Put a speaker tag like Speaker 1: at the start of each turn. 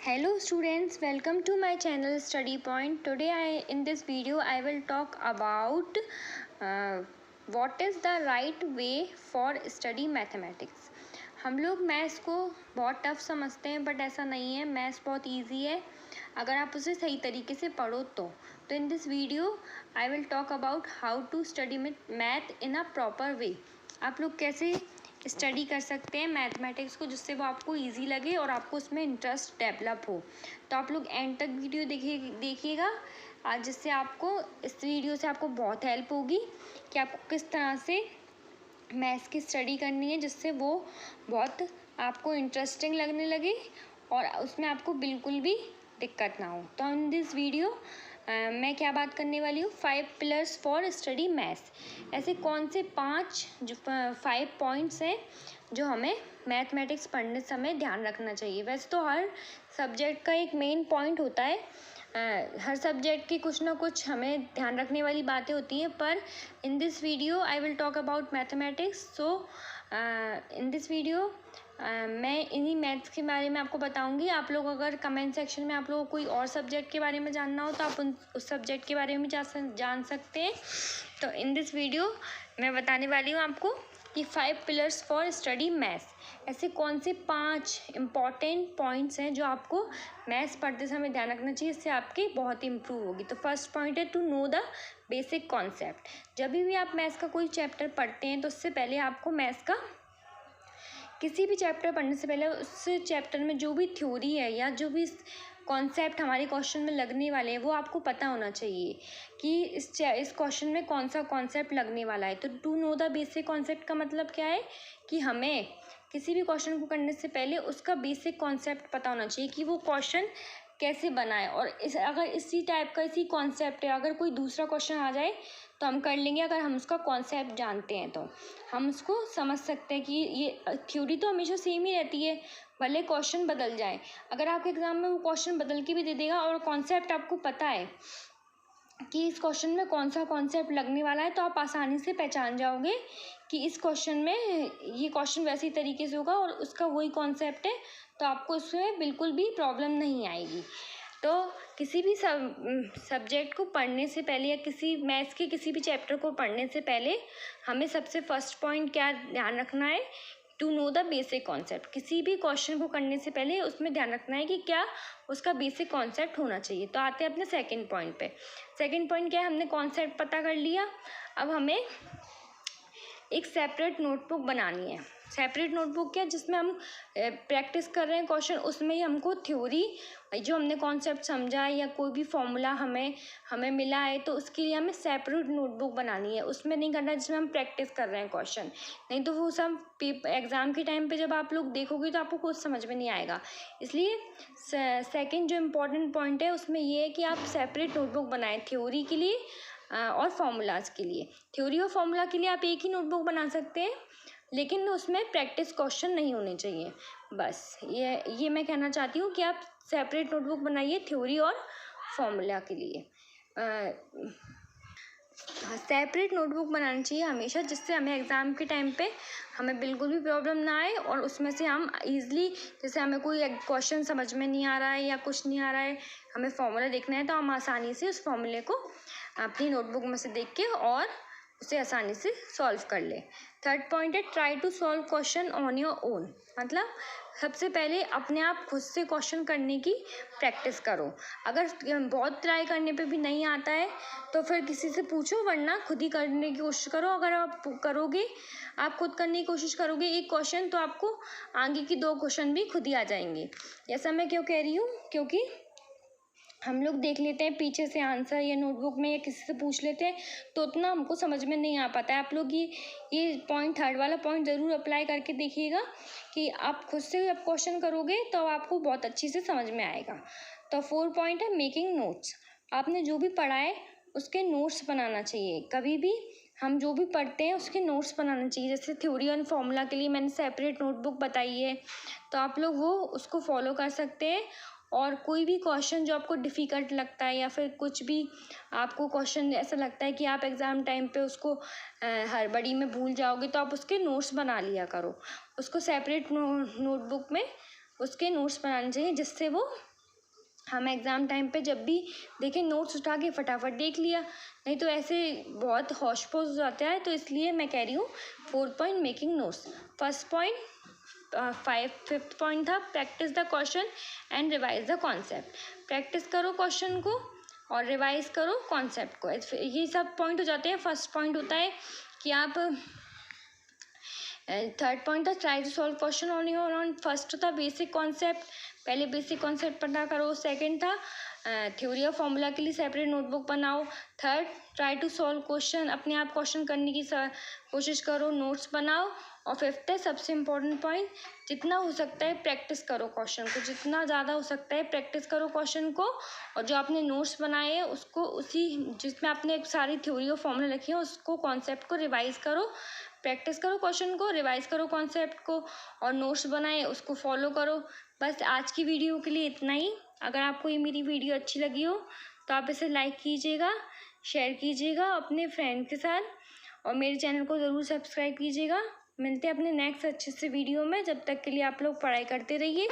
Speaker 1: Hello students, welcome to my channel Study Point. Today in this video I will talk about what is the right way for study mathematics. हम लोग maths को बहुत tough समझते हैं but ऐसा नहीं है, मैथ्स बहुत इजी है अगर आप उसे सही तरीके से पढ़ो तो in this video I will talk about how to study math in a proper way. आप लोग कैसे स्टडी कर सकते हैं मैथमेटिक्स को जिससे वो आपको इजी लगे और आपको उसमें इंटरेस्ट डेवलप हो। तो आप लोग एंड तक वीडियो देखिएगा आज, जिससे आपको इस वीडियो से आपको बहुत हेल्प होगी कि आपको किस तरह से मैथ्स की स्टडी करनी है जिससे वो बहुत आपको इंटरेस्टिंग लगने लगे और उसमें आपको बिल्कुल भी दिक्कत ना हो। तो इन दिस वीडियो मैं क्या बात करने वाली हूँ, 5 पिलर्स फॉर स्टडी मैथ्स। ऐसे कौन से 5 पॉइंट्स हैं जो हमें मैथमेटिक्स पढ़ने समय ध्यान रखना चाहिए। वैसे तो हर सब्जेक्ट का एक मेन पॉइंट होता है, हर सब्जेक्ट की कुछ ना कुछ हमें ध्यान रखने वाली बातें होती हैं, पर इन this video I will talk about mathematics. So in this video मैं इन्हीं मैथ्स के बारे में आपको बताऊंगी। आप लोग अगर कमेंट सेक्शन में आप लोगों को कोई और सब्जेक्ट के बारे में जानना हो तो आप उस सब्जेक्ट के बारे में जान सकते हैं। तो इन दिस वीडियो मैं बताने वाली हूँ आपको कि 5 पिलर्स फॉर स्टडी मैथ्स। ऐसे कौन से 5 इम्पॉर्टेंट पॉइंट्स हैं जो आपको मैथ्स पढ़ते समय ध्यान रखना चाहिए, इससे आपकी बहुत इम्प्रूव होगी। तो फर्स्ट पॉइंट है to know the basic concept. जब भी आप मैथ्स का कोई चैप्टर पढ़ते हैं तो उससे पहले आपको मैथ्स का किसी भी चैप्टर पढ़ने से पहले उस चैप्टर में जो भी थ्योरी है या जो भी कॉन्सेप्ट हमारे क्वेश्चन में लगने वाले हैं वो आपको पता होना चाहिए कि इस क्वेश्चन में कौन सा कॉन्सेप्ट लगने वाला है। तो to know the basic concept का मतलब क्या है कि हमें किसी भी क्वेश्चन को करने से पहले उसका बेसिक कॉन्सेप्ट पता होना चाहिए कि वो क्वेश्चन कैसे बनाए। और अगर इसी टाइप का इसी कॉन्सेप्ट है, अगर कोई दूसरा क्वेश्चन आ जाए तो हम कर लेंगे। अगर हम उसका कॉन्सेप्ट जानते हैं तो हम उसको समझ सकते हैं कि ये थ्योरी तो हमेशा सेम ही रहती है, भले क्वेश्चन बदल जाए। अगर आपके एग्ज़ाम में वो क्वेश्चन बदल के भी दे देगा और कॉन्सेप्ट आपको पता है कि इस क्वेश्चन में कौन सा कॉन्सेप्ट लगने वाला है, तो आप आसानी से पहचान जाओगे कि इस क्वेश्चन में ये क्वेश्चन वैसे तरीके से होगा और उसका वही कॉन्सेप्ट है, तो आपको उसमें बिल्कुल भी प्रॉब्लम नहीं आएगी। तो किसी भी सब्जेक्ट को पढ़ने से पहले या किसी मैथ्स के किसी भी चैप्टर को पढ़ने से पहले हमें सबसे फर्स्ट पॉइंट क्या ध्यान रखना है, to know the basic concept. किसी भी क्वेश्चन को करने से पहले उसमें ध्यान रखना है कि क्या उसका बेसिक कॉन्सेप्ट होना चाहिए। तो आते हैं अपने सेकंड पॉइंट पे। सेकंड पॉइंट क्या है, हमने कॉन्सेप्ट पता कर लिया, अब हमें एक सेपरेट नोटबुक बनानी है। सेपरेट नोटबुक क्या, जिसमें हम प्रैक्टिस कर रहे हैं क्वेश्चन, उसमें ही हमको थ्योरी जो हमने कॉन्सेप्ट समझा है या कोई भी फॉर्मूला हमें मिला है तो उसके लिए हमें सेपरेट नोटबुक बनानी है। उसमें नहीं करना जिसमें हम प्रैक्टिस कर रहे हैं क्वेश्चन, नहीं तो वो सब एग्ज़ाम के टाइम पे जब आप लोग देखोगे तो आपको कुछ समझ में नहीं आएगा। इसलिए सेकंड जो इम्पोर्टेंट पॉइंट है उसमें ये है कि आप सेपरेट नोटबुक बनाएं थ्योरी के लिए और फार्मूलाज के लिए। थ्योरी और फार्मूला के लिए आप एक ही नोटबुक बना सकते हैं, लेकिन उसमें प्रैक्टिस क्वेश्चन नहीं होने चाहिए। बस ये मैं कहना चाहती हूँ कि आप सेपरेट नोटबुक बनाइए थ्योरी और फार्मूला के लिए। सेपरेट नोटबुक बनानी चाहिए हमेशा, जिससे हमें एग्ज़ाम के टाइम पे हमें बिल्कुल भी प्रॉब्लम ना आए और उसमें से हम ईज़िली, जैसे हमें कोई क्वेश्चन समझ में नहीं आ रहा है या कुछ नहीं आ रहा है, हमें फॉर्मूला देखना है तो हम आसानी से उस फॉर्मूले को अपनी नोटबुक में से देख के और उसे आसानी से सॉल्व कर ले। थर्ड पॉइंट है try to solve question on your own. मतलब सबसे पहले अपने आप खुद से क्वेश्चन करने की प्रैक्टिस करो। अगर बहुत ट्राई करने पे भी नहीं आता है तो फिर किसी से पूछो, वरना खुद ही करने की कोशिश करो। अगर आप खुद करने की कोशिश करोगे एक क्वेश्चन, तो आपको आगे की 2 क्वेश्चन भी खुद ही आ जाएंगे। ऐसा मैं क्यों कह रही हूँ, क्योंकि हम लोग देख लेते हैं पीछे से आंसर या नोटबुक में या किसी से पूछ लेते हैं तो उतना हमको समझ में नहीं आ पाता है। आप लोग ये पॉइंट, थर्ड वाला पॉइंट ज़रूर अप्लाई करके देखिएगा कि आप खुद से जब क्वेश्चन करोगे तो आपको बहुत अच्छी से समझ में आएगा। तो 4 पॉइंट है मेकिंग नोट्स। आपने जो भी पढ़ा है उसके नोट्स बनाना चाहिए। कभी भी हम जो भी पढ़ते हैं उसके नोट्स बनाना चाहिए। जैसे थ्योरी और फार्मूला के लिए मैंने सेपरेट नोटबुक बताई है, तो आप लोग उसको फॉलो कर सकते हैं। और कोई भी क्वेश्चन जो आपको डिफ़िकल्ट लगता है या फिर कुछ भी आपको क्वेश्चन ऐसा लगता है कि आप एग्ज़ाम टाइम पे उसको हड़बड़ी में भूल जाओगे, तो आप उसके नोट्स बना लिया करो। उसको सेपरेट नोटबुक में उसके नोट्स बनाने चाहिए, जिससे वो हम एग्ज़ाम टाइम पे जब भी देखें नोट्स उठा के फटाफट देख लिया, नहीं तो ऐसे बहुत होश पोश हो जाता है। तो इसलिए मैं कह रही हूँ 4 point making notes. First point fifth point था practice the question and revise the concept. Practice करो क्वेश्चन को और रिवाइज करो कॉन्सेप्ट को। ये सब पॉइंट हो जाते हैं। फर्स्ट पॉइंट होता है कि आप थर्ड पॉइंट था try to solve question on your own. First था बेसिक कॉन्सेप्ट, पहले बेसिक कॉन्सेप्ट पता करो। सेकंड था थ्योरी और फॉर्मूला के लिए सेपरेट नोटबुक बनाओ। Third try to solve question, अपने आप क्वेश्चन करने की कोशिश करो, नोट्स बनाओ। और फिफ्थ है सबसे इम्पोर्टेंट पॉइंट, जितना हो सकता है प्रैक्टिस करो क्वेश्चन को, जितना ज़्यादा हो सकता है प्रैक्टिस करो क्वेश्चन को। और जो आपने नोट्स बनाए हैं उसको उसी जिसमें आपने सारी थ्योरी और फॉर्मूला रखी है उसको कॉन्सेप्ट को रिवाइज करो। प्रैक्टिस करो क्वेश्चन को, रिवाइज करो कॉन्सेप्ट को और नोट्स बनाए उसको फॉलो करो। बस आज की वीडियो के लिए इतना ही। अगर आपको ये मेरी वीडियो अच्छी लगी हो तो आप इसे लाइक कीजिएगा, शेयर कीजिएगा अपने फ्रेंड के साथ और मेरे चैनल को ज़रूर सब्सक्राइब कीजिएगा। मिलते हैं अपने नेक्स्ट अच्छे से वीडियो में। जब तक के लिए आप लोग पढ़ाई करते रहिए।